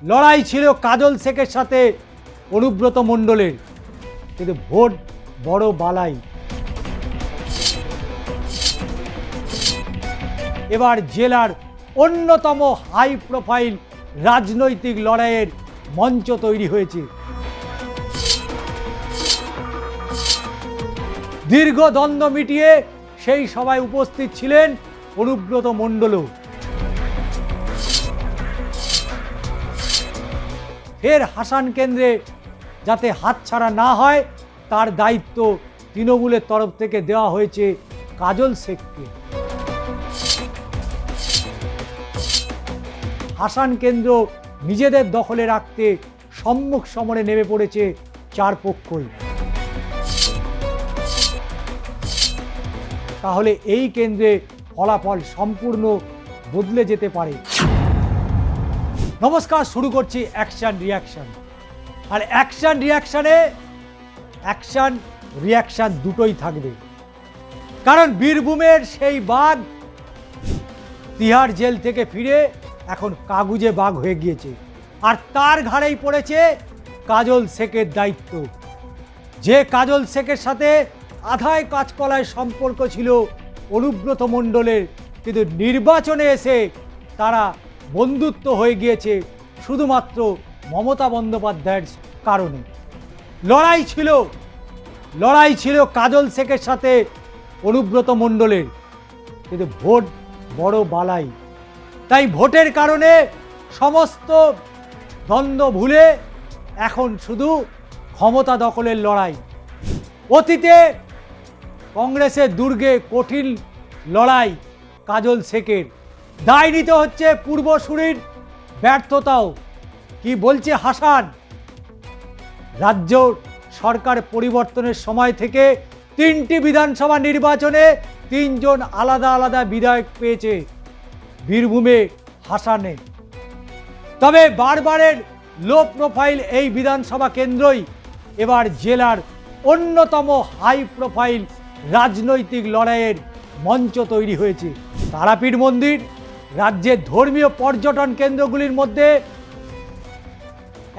লড়াই ছিল কাজল শেখের সাথে অনুব্রত মণ্ডলের, কিন্তু ভোট বড় বালাই। এবার জেলার অন্যতম হাই প্রোফাইল রাজনৈতিক লড়াইয়ের মঞ্চ তৈরি হয়েছে। দীর্ঘ দ্বন্দ্ব মিটিয়ে সেই সভায় উপস্থিত ছিলেন অনুব্রত মণ্ডলও। ফের হাসান কেন্দ্রে যাতে হাতছাড়া না হয় তার দায়িত্ব তৃণমূলের তরফ থেকে দেওয়া হয়েছে কাজল শেখকে। হাসান কেন্দ্র নিজেদের দখলে রাখতে সম্মুখ সমরে নেমে পড়েছে চার পক্ষই। তাহলে এই কেন্দ্রে ফলাফল সম্পূর্ণ বদলে যেতে পারে। নমস্কার, শুরু করছি অ্যাকশন রিয়াকশন। আর অ্যাকশন রিয়াকশনে অ্যাকশন রিয়াকশন দুটোই থাকবে, কারণ বীরভূমের সেই বাঘ তিহার জেল থেকে ফিরে এখন কাগুজে বাঘ হয়ে গিয়েছে, আর তার ঘাড়েই পড়েছে কাজল শেখের দায়িত্ব। যে কাজল শেখের সাথে আধায় কাঁচকলায় সম্পর্ক ছিল অনুব্রত মণ্ডলের, কিন্তু নির্বাচনে এসে তারা বন্ধুত্ব হয়ে গিয়েছে শুধুমাত্র মমতা বন্দ্যোপাধ্যায়ের কারণে। লড়াই ছিল কাজল শেখের সাথে অনুব্রত মণ্ডলের, কিন্তু ভোট বড় বালাই। তাই ভোটের কারণে সমস্ত দ্বন্দ্ব ভুলে এখন শুধু ক্ষমতা দখলের লড়াই। অতীতে কংগ্রেসের দুর্গে কঠিন লড়াই কাজল শেখের, দায় নিতে হচ্ছে পূর্বসূরির ব্যর্থতাও। কি বলছে হাসান? রাজ্য সরকার পরিবর্তনের সময় থেকে 3টি বিধানসভা নির্বাচনে 3 জন আলাদা আলাদা বিধায়ক পেয়েছে বীরভূমে হাসানে। তবে বারবারের লো প্রোফাইল এই বিধানসভা কেন্দ্রই এবার জেলার অন্যতম হাই প্রোফাইল রাজনৈতিক লড়াইয়ের মঞ্চ তৈরি হয়েছে। তারাপীঠ মন্দির রাজ্যের ধর্মীয় পর্যটন কেন্দ্রগুলির মধ্যে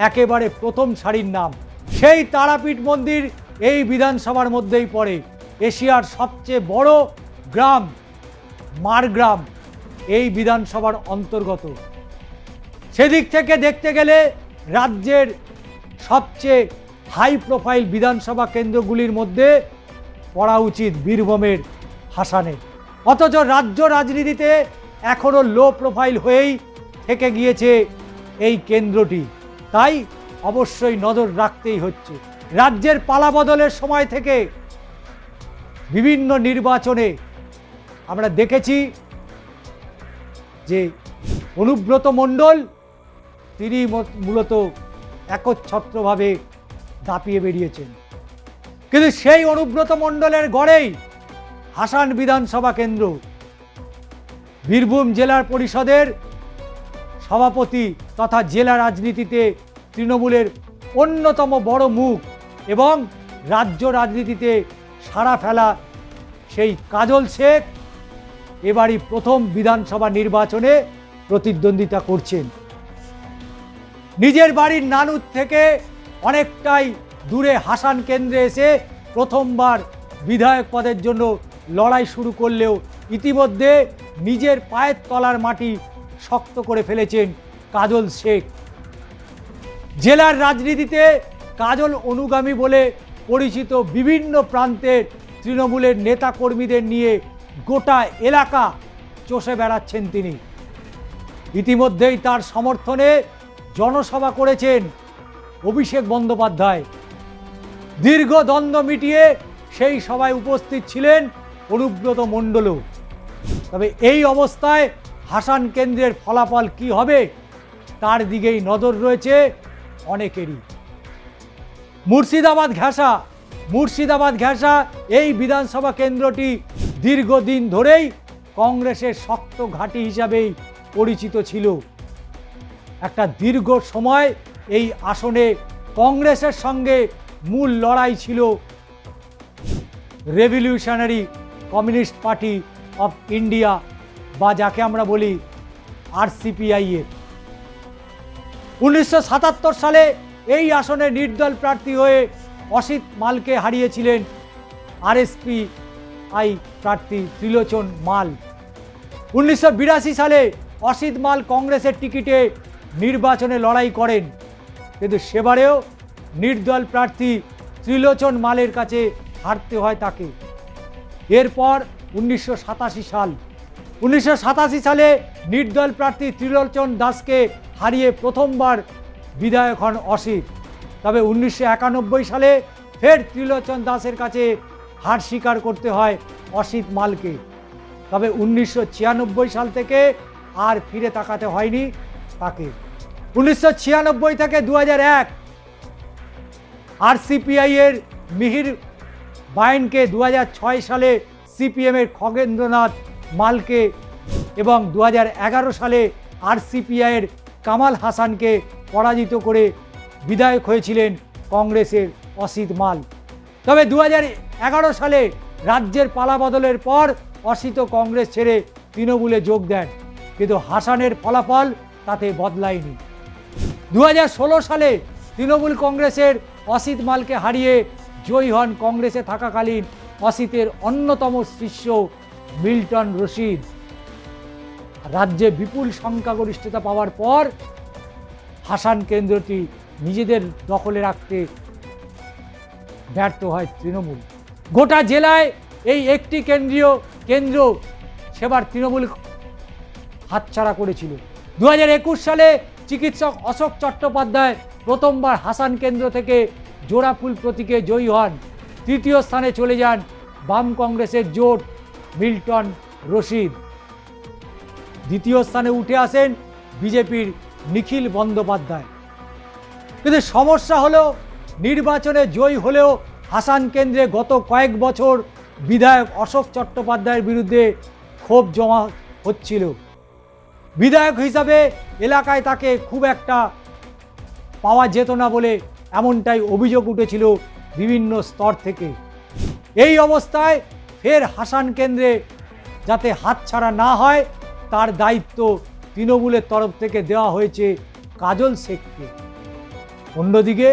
একেবারে প্রথম সারির নাম। সেই তারাপীঠ মন্দির এই বিধানসভার মধ্যেই পড়ে। এশিয়ার সবচেয়ে বড় গ্রাম মারগ্রাম এই বিধানসভার অন্তর্গত। সেদিক থেকে দেখতে গেলে রাজ্যের সবচেয়ে হাই প্রোফাইল বিধানসভা কেন্দ্রগুলির মধ্যে পড়া উচিত বীরভূমের হাসানের। অথচ রাজ্য রাজনীতিতে এখনও লো প্রোফাইল হয়েই থেকে গিয়েছে এই কেন্দ্রটি। তাই অবশ্যই নজর রাখতেই হচ্ছে। রাজ্যের পালাবদলের সময় থেকে বিভিন্ন নির্বাচনে আমরা দেখেছি যে অনুব্রত মণ্ডল তিনি মূলত একচ্ছত্রভাবে দাপিয়ে বেরিয়েছেন, কিন্তু সেই অনুব্রত মণ্ডলের গড়েই হাসান বিধানসভা কেন্দ্র। বীরভূম জেলা পরিষদের সভাপতি তথা জেলা রাজনীতিতে তৃণমূলের অন্যতম বড় মুখ এবং রাজ্য রাজনীতিতে সাড়া ফেলা সেই কাজল শেখ এবারই প্রথম বিধানসভা নির্বাচনে প্রতিদ্বন্দ্বিতা করছেন। নিজের বাড়ির নানুর থেকে অনেকটাই দূরে হাসান কেন্দ্রে এসে প্রথমবার বিধায়ক পদের জন্য লড়াই শুরু করলেও ইতিমধ্যে নিজের পায়ের তলার মাটি শক্ত করে ফেলেছেন কাজল শেখ। জেলার রাজনীতিতে কাজল অনুগামী বলে পরিচিত বিভিন্ন প্রান্তের তৃণমূলের নেতাকর্মীদের নিয়ে গোটা এলাকা চষে বেড়াচ্ছেন তিনি। ইতিমধ্যেই তার সমর্থনে জনসভা করেছেন অভিষেক বন্দ্যোপাধ্যায়। দীর্ঘ দ্বন্দ্ব মিটিয়ে সেই সভায় উপস্থিত ছিলেন অনুব্রত মণ্ডলও। তবে এই অবস্থায় হাসান কেন্দ্রের ফলাফল কি হবে তার দিকেই নজর রয়েছে অনেকেরই। মুর্শিদাবাদ ঘেঁষা এই বিধানসভা কেন্দ্রটি দীর্ঘদিন ধরেই কংগ্রেসের শক্ত ঘাঁটি হিসাবেই পরিচিত ছিল। একটা দীর্ঘ সময় এই আসনে কংগ্রেসের সঙ্গে মূল লড়াই ছিল revolutionary communist party of India বা যাকে আমরা বলি RCPI এর। 1977 সালে এই আসনে নির্দল প্রার্থী হয়ে অসিত মালকে হারিয়েছিলেন আরএসপিআই প্রার্থী ত্রিলোচন মাল। 1982 সালে অসিত মাল কংগ্রেসের টিকিটে নির্বাচনে লড়াই করেন, কিন্তু সেবারেও নির্দল প্রার্থী ত্রিলোচন মালের কাছে হারতে হয় তাকে। এরপর 1987 সালে নির্দল প্রার্থী ত্রিলোচন দাসকে হারিয়ে প্রথমবার বিধায়ক হন অসিত। তবে 1991 সালে ফের ত্রিলোচন দাসের কাছে হার স্বীকার করতে হয় অসিত মালকে। তবে 1996 সাল থেকে আর ফিরে তাকাতে হয়নি তাকে। 1996 থেকে 2001 আরসিপিআই এর মিহির বাইনকে, 2006 সালে সিপিএমের খগেন্দ্রনাথ মালকে এবং 2011 সালে আরসিপিআই এর কামাল হাসানকে পরাজিত করে বিধায়ক হয়েছিলেন কংগ্রেসের অসিত মাল। তবে 2011 সালে রাজ্যের পালাবদলের পর অসিত কংগ্রেস ছেড়ে তৃণমূলে যোগ দেন, কিন্তু হাসানের ফলাফল তাতে বদলায়নি। 2016 সালে তৃণমূল কংগ্রেসের অসিত মালকে হারিয়ে জয়ী হন কংগ্রেসে থাকাকালীন অসিতের অন্যতম শিষ্য মিল্টন রশিদ। রাজ্যে বিপুল সংখ্যাগরিষ্ঠতা পাওয়ার পর হাসান কেন্দ্রটি নিজেদের দখলে রাখতে ব্যর্থ হয় তৃণমূল। গোটা জেলায় এই একটি কেন্দ্র সেবার তৃণমূল হাতছাড়া করেছিল। 2021 সালে চিকিৎসক অশোক চট্টোপাধ্যায় প্রথমবার হাসান কেন্দ্র থেকে জোড়াফুল প্রতীকে জয়ী হন। তৃতীয় স্থানে চলে যান বাম কংগ্রেসের জোট মিল্টন রশিদ। দ্বিতীয় স্থানে উঠে আসেন বিজেপির নিখিল বন্দ্যোপাধ্যায়। কিন্তু সমস্যা হলো নির্বাচনে জয়ী হলেও হাসান কেন্দ্রে গত কয়েক বছর বিধায়ক অশোক চট্টোপাধ্যায়ের বিরুদ্ধে ক্ষোভ জমা হচ্ছিল। বিধায়ক হিসাবে এলাকায় তাকে খুব একটা পাওয়া যেত না বলে এমনটাই অভিযোগ উঠেছিল বিভিন্ন স্তর থেকে। এই অবস্থায় ফের হাসান কেন্দ্রে যাতে হাতছাড়া না হয় তার দায়িত্ব তৃণমূলের তরফ থেকে দেওয়া হয়েছে কাজল শেখকে। অন্যদিকে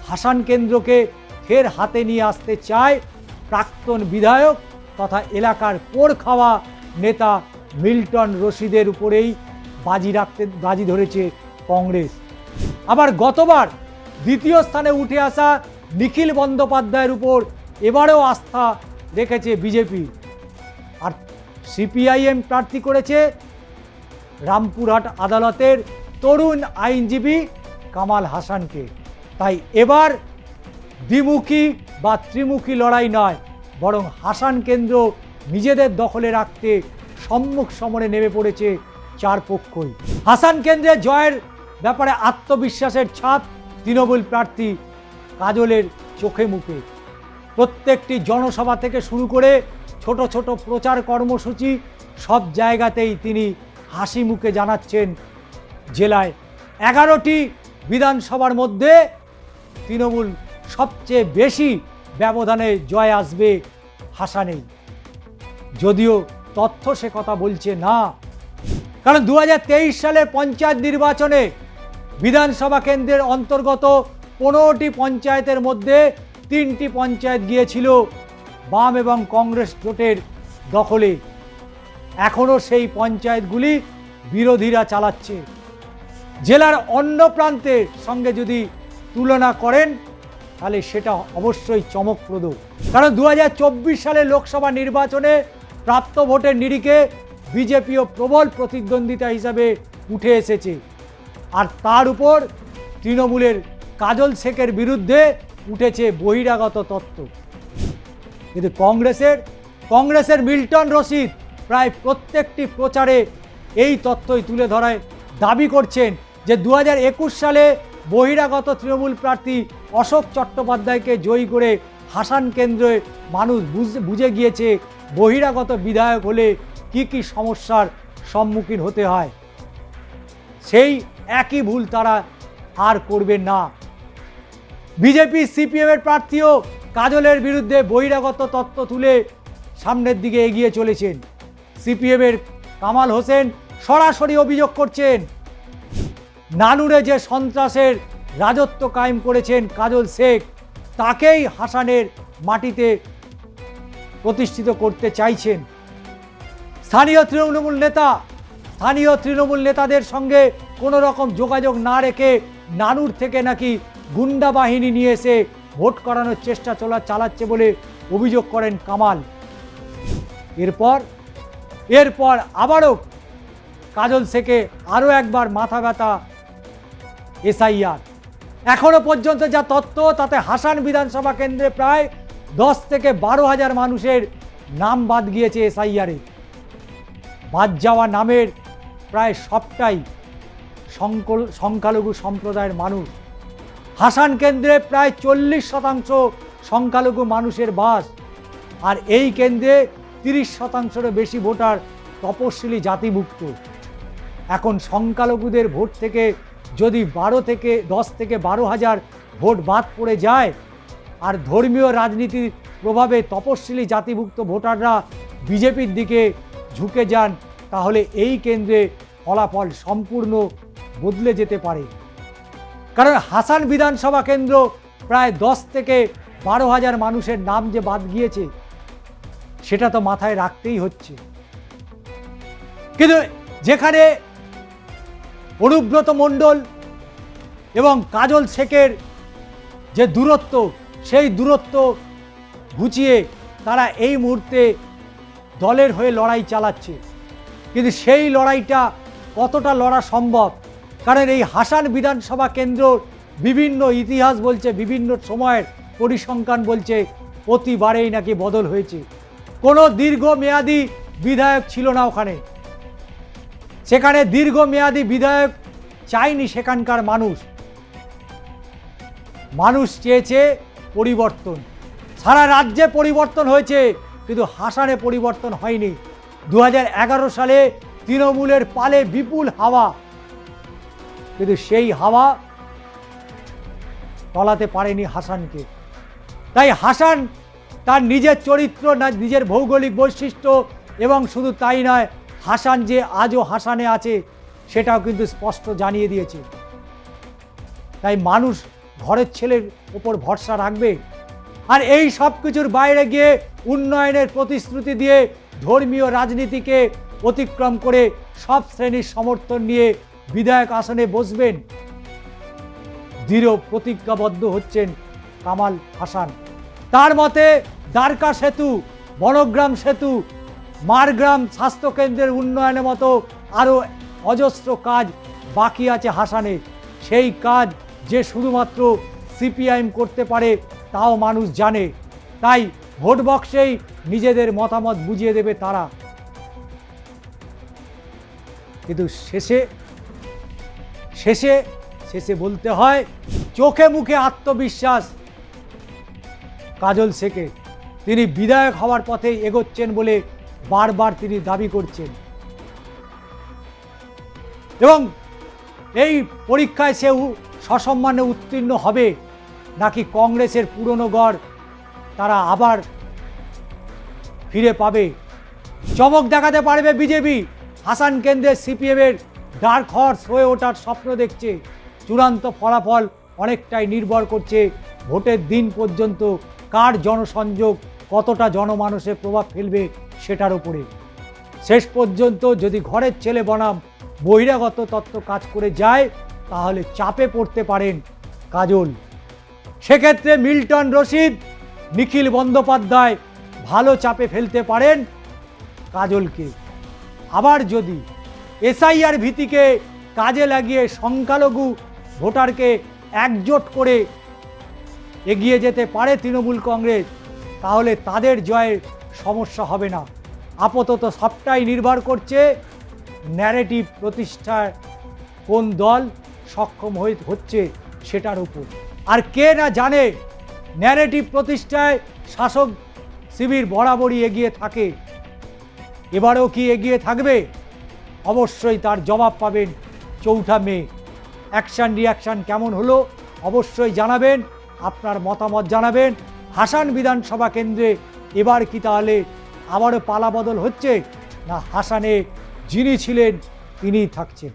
হাসান কেন্দ্রকে ফের হাতে নিয়ে আসতে চায় প্রাক্তন বিধায়ক তথা এলাকার পোড় খাওয়া নেতা মিল্টন রশিদের উপরেই বাজি ধরেছে কংগ্রেস। আবার গতবার দ্বিতীয় স্থানে উঠে আসা নিখিল বন্দ্যোপাধ্যায়ের উপর এবারেও আস্থা রেখেছে বিজেপি। আর সিপিআইএম প্রার্থী করেছে রামপুরহাট আদালতের তরুণ আইনজীবী কামাল হাসানকে। তাই এবার দ্বিমুখী বা ত্রিমুখী লড়াই নয়, বরং হাসান কেন্দ্র নিজেদের দখলে রাখতে সম্মুখ সমরে নেমে পড়েছে চার পক্ষই। হাসান কেন্দ্রে জয়ের ব্যাপারে আত্মবিশ্বাসের ছাপ তৃণমূল প্রার্থী কাজলের চোখে মুখে। প্রত্যেকটি জনসভা থেকে শুরু করে ছোট ছোট প্রচার কর্মসূচি সব জায়গাতেই তিনি হাসি মুখে জানাচ্ছেন জেলায় 11টি বিধানসভার মধ্যে তৃণমূল সবচেয়ে বেশি ব্যবধানে জয় আসবে হাসানেই। যদিও তথ্য সে কথা বলছে না, কারণ 2023 সালের পঞ্চায়েত নির্বাচনে বিধানসভা কেন্দ্রের অন্তর্গত 15টি পঞ্চায়েতের মধ্যে 3টি পঞ্চায়েত গিয়েছিল বাম এবং কংগ্রেস জোটের দখলে। এখনও সেই পঞ্চায়েতগুলি বিরোধীরা চালাচ্ছে। জেলার অন্য প্রান্তের সঙ্গে যদি তুলনা করেন তাহলে সেটা অবশ্যই চমকপ্রদ, কারণ 2024 সালে লোকসভা নির্বাচনে প্রাপ্ত ভোটের নিরিখে বিজেপিও প্রবল প্রতিদ্বন্দ্বিতা হিসাবে উঠে এসেছে। আর তার উপর তৃণমূলের কাজল শেখের বিরুদ্ধে উঠেছে বহিরাগত তত্ত্ব। কিন্তু কংগ্রেসের মিল্টন রশিদ প্রায় প্রত্যেকটি প্রচারে এই তথ্যই তুলে ধরায় দাবি করছেন যে 2021 সালে বহিরাগত তৃণমূল প্রার্থী অশোক চট্টোপাধ্যায়কে জয়ী করে হাসান কেন্দ্রে মানুষ বুঝে গিয়েছে বহিরাগত বিধায়ক হলে কি কি সমস্যার সম্মুখীন হতে হয়। সেই একই ভুল তারা আর করবে না। বিজেপি সিপিএমের প্রার্থীও কাজলের বিরুদ্ধে বহিরাগত তত্ত্ব তুলে সামনের দিকে এগিয়ে চলেছেন। সিপিএমের কামাল হোসেন সরাসরি অভিযোগ করছেন নানুরে যে সন্ত্রাসের রাজত্ব কায়েম করেছেন কাজল শেখ, তাকেই হাসানের মাটিতে প্রতিষ্ঠিত করতে চাইছেন। স্থানীয় তৃণমূল নেতাদের সঙ্গে কোনো রকম যোগাযোগ না রেখে নানুর থেকে নাকি গুন্ডা বাহিনী নিয়ে এসে ভোট করানোর চেষ্টা চালাচ্ছে বলে অভিযোগ করেন কামাল। এরপর আবারও কাজল শেখে আরও একবার মাথা ব্যথা এসআইআর। এখনো পর্যন্ত যা তথ্য, তাতে হাসান বিধানসভা কেন্দ্রে প্রায় 10 থেকে 12,000 মানুষের নাম বাদ গিয়েছে এসআইআরে। বাদ যাওয়া নামের প্রায় সবটাই সংখ্যালঘু সম্প্রদায়ের মানুষ। হাসান কেন্দ্রে প্রায় 40% সংখ্যালঘু মানুষের বাস, আর এই কেন্দ্রে 30%-এরও বেশি ভোটার তপশিলি জাতিভুক্ত। এখন সংখ্যালঘুদের ভোট থেকে যদি 10 থেকে 12,000 ভোট বাদ পড়ে যায়, আর ধর্মীয় রাজনীতির প্রভাবে তপশিলি জাতিভুক্ত ভোটাররা বিজেপির দিকে ঝুঁকে যান, তাহলে এই কেন্দ্রে ফলাফল সম্পূর্ণ বদলে যেতে পারে। কারণ হাসান বিধানসভা কেন্দ্র প্রায় 10 থেকে 12,000 মানুষের নাম যে বাদ গিয়েছে, সেটা তো মাথায় রাখতেই হচ্ছে। কিন্তু যেখানে অনুব্রত মণ্ডল এবং কাজল শেখের যে দূরত্ব, সেই দূরত্ব ঘুচিয়ে তারা এই মুহূর্তে দলের হয়ে লড়াই চালাচ্ছে। কিন্তু সেই লড়াইটা কতটা লড়া সম্ভব? কারণ এই হাসান বিধানসভা কেন্দ্র বিভিন্ন ইতিহাস বলছে, বিভিন্ন সময়ের পরিসংখ্যান বলছে, প্রতিবারেই নাকি বদল হয়েছে। কোনো দীর্ঘমেয়াদী বিধায়ক ছিল না ওখানে। সেখানে দীর্ঘমেয়াদী বিধায়ক চায়নি সেখানকার মানুষ চেয়েছে পরিবর্তন। সারা রাজ্যে পরিবর্তন হয়েছে, কিন্তু হাসানে পরিবর্তন হয়নি। 2011 সালে তৃণমূলের পালে বিপুল হাওয়া, কিন্তু সেই হাওয়া টলাতে পারেনি হাসানকে। তাই হাসান তার নিজের চরিত্র, নিজের ভৌগোলিক বৈশিষ্ট্য, এবং শুধু তাই নয়, হাসান যে আজও হাসানে আছে সেটাও কিন্তু স্পষ্ট জানিয়ে দিয়েছে। তাই মানুষ ঘরের ছেলের ওপর ভরসা রাখবে। আর এই সব কিছুর বাইরে গিয়ে উন্নয়নের প্রতিশ্রুতি দিয়ে ধর্মীয় রাজনীতিকে অতিক্রম করে সব শ্রেণীর সমর্থন নিয়ে বিধায়ক আসনে বসবেন, দৃঢ় প্রতিজ্ঞাবদ্ধ হচ্ছেন কামাল হাসান। তার মতে দ্বারকা সেতু, বনগ্রাম সেতু, মারগ্রাম স্বাস্থ্যকেন্দ্রের উন্নয়নের মতো আরও অজস্র কাজ বাকি আছে হাসানে। সেই কাজ যে শুধুমাত্র সিপিআইএম করতে পারে তাও মানুষ জানে। তাই ভোট বক্সেই নিজেদের মতামত বুঝিয়ে দেবে তারা। কিন্তু শেষে বলতে হয়, চোখে মুখে আত্মবিশ্বাস কাজল শেখের। তিনি বিধায়ক হওয়ার পথে এগোচ্ছেন বলে বারবার তিনি দাবি করছেন, এবং এই পরীক্ষায় সে সসম্মানে উত্তীর্ণ হবে নাকি কংগ্রেসের পুরনো গড় তারা আবার ফিরে পাবে, চমক দেখাতে পারবে বিজেপি। হাসান কেন্দ্রে সিপিএমের ডার্ক হর্স হয়ে ওঠার স্বপ্ন দেখছে। চূড়ান্ত ফলাফল অনেকটাই নির্ভর করছে ভোটের দিন পর্যন্ত কার জনসংযোগ কতটা জনমানসে প্রভাব ফেলবে সেটার উপরে। শেষ পর্যন্ত যদি ঘরের ছেলে বনাম বহিরাগত তত্ত্ব কাজ করে যায়, তাহলে চাপে পড়তে পারেন কাজল। সেক্ষেত্রে মিল্টন রশিদ, নিখিল বন্দ্যোপাধ্যায় ভালো চাপে ফেলতে পারেন কাজলকে। আবার যদি এসআইআর ভীতিকে কাজে লাগিয়ে সংখ্যালঘু ভোটারকে একজোট করে এগিয়ে যেতে পারে তৃণমূল কংগ্রেস, তাহলে তাদের জয়ের সমস্যা হবে না। আপাতত সবটাই নির্ভর করছে ন্যারেটিভ প্রতিষ্ঠায় কোন দল সক্ষম হচ্ছে সেটার উপর। আর কে না জানে ন্যারেটিভ প্রতিষ্ঠায় শাসক শিবির বরাবরই এগিয়ে থাকে। এবারেও কি এগিয়ে থাকবে? অবশ্যই তার জবাব পাবেন 4 মে। অ্যাকশান রিয়াকশান কেমন হলো অবশ্যই জানাবেন, আপনার মতামত জানাবেন। হাসান বিধানসভা কেন্দ্রে এবার কি তাহলে আবারও পালা বদল হচ্ছে, না হাসানে যিনি ছিলেন তিনিই থাকছেন?